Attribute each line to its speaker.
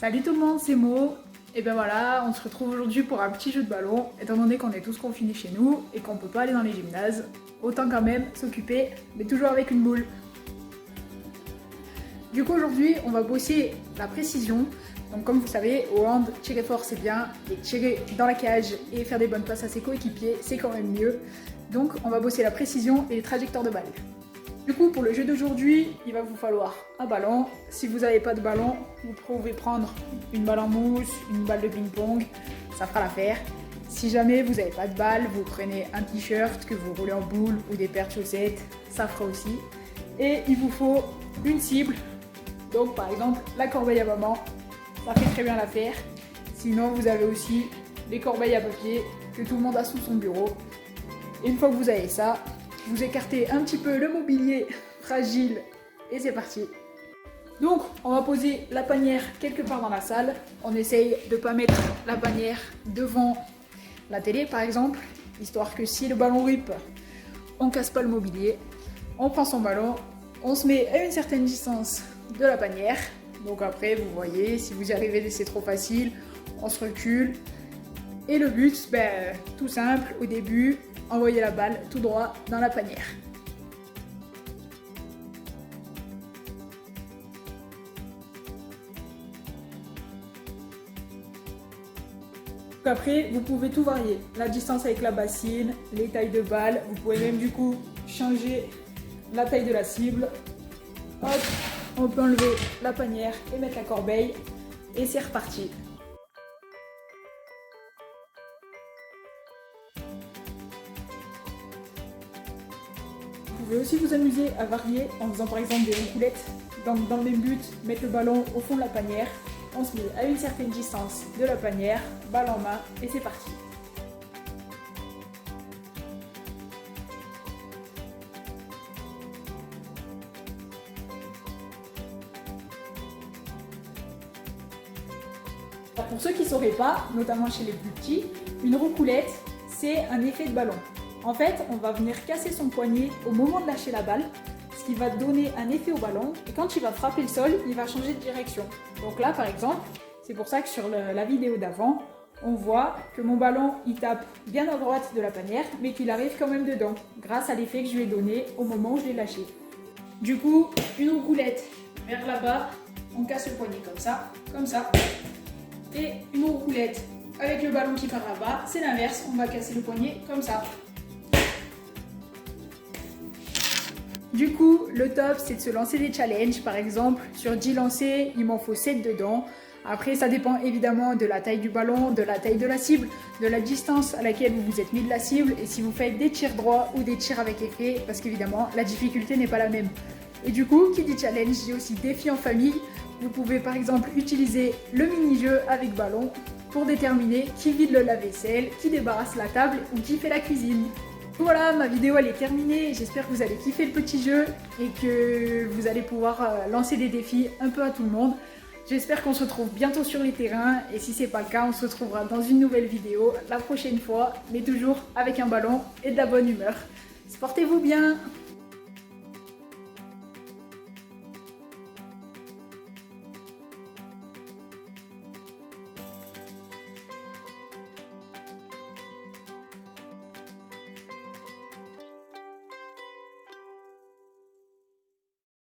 Speaker 1: Salut tout le monde, c'est Mo. Et ben voilà, on se retrouve aujourd'hui pour un petit jeu de ballon, étant donné qu'on est tous confinés chez nous et qu'on peut pas aller dans les gymnases. Autant quand même s'occuper, mais toujours avec une boule. Du coup aujourd'hui, on va bosser la précision. Donc comme vous savez, au hand, tirer fort c'est bien, et tirer dans la cage et faire des bonnes passes à ses coéquipiers, c'est quand même mieux. Donc on va bosser la précision et les trajectoires de balle. Du coup, pour le jeu d'aujourd'hui, il va vous falloir un ballon. Si vous n'avez pas de ballon, vous pouvez prendre une balle en mousse, une balle de ping-pong, ça fera l'affaire. Si jamais vous n'avez pas de balle, vous prenez un t-shirt que vous roulez en boule ou des paires de chaussettes, ça fera aussi. Et il vous faut une cible, donc par exemple la corbeille à maman, ça fait très bien l'affaire. Sinon, vous avez aussi les corbeilles à papier que tout le monde a sous son bureau. Et une fois que vous avez ça, vous écartez un petit peu le mobilier fragile et c'est parti. Donc on va poser la panière quelque part dans la salle. On essaye de ne pas mettre la panière devant la télé par exemple, histoire que si le ballon rip, on casse pas le mobilier. On prend son ballon, on se met à une certaine distance de la panière. Donc après vous voyez, si vous y arrivez c'est trop facile, on se recule. Et le but, tout simple, au début, envoyer la balle tout droit dans la panière. Après, vous pouvez tout varier. La distance avec la bassine, les tailles de balle. Vous pouvez même du coup changer la taille de la cible. Hop, on peut enlever la panière et mettre la corbeille. Et c'est reparti. Vous pouvez aussi vous amuser à varier en faisant par exemple des roulettes. Donc dans le même but, mettre le ballon au fond de la panière. On se met à une certaine distance de la panière, balle en main et c'est parti. Alors pour ceux qui ne sauraient pas, notamment chez les plus petits, une roucoulette, c'est un effet de ballon. En fait, on va venir casser son poignet au moment de lâcher la balle, ce qui va donner un effet au ballon. Et quand il va frapper le sol, il va changer de direction. Donc là, par exemple, c'est pour ça que sur la vidéo d'avant, on voit que mon ballon, il tape bien à droite de la panière, mais qu'il arrive quand même dedans, grâce à l'effet que je lui ai donné au moment où je l'ai lâché. Du coup, une roucoulette vers là-bas, on casse le poignet comme ça. Et une roucoulette avec le ballon qui part là-bas, c'est l'inverse, on va casser le poignet comme ça. Du coup, le top, c'est de se lancer des challenges. Par exemple, sur 10 lancers, il m'en faut 7 dedans. Après, ça dépend évidemment de la taille du ballon, de la taille de la cible, de la distance à laquelle vous vous êtes mis de la cible et si vous faites des tirs droits ou des tirs avec effet, parce qu'évidemment, la difficulté n'est pas la même. Et du coup, qui dit challenge, dit aussi défi en famille. Vous pouvez par exemple utiliser le mini-jeu avec ballon pour déterminer qui vide le lave-vaisselle, qui débarrasse la table ou qui fait la cuisine. Voilà, ma vidéo elle est terminée, j'espère que vous allez kiffer le petit jeu et que vous allez pouvoir lancer des défis un peu à tout le monde. J'espère qu'on se retrouve bientôt sur les terrains et si c'est pas le cas, on se retrouvera dans une nouvelle vidéo la prochaine fois, mais toujours avec un ballon et de la bonne humeur. Portez-vous bien!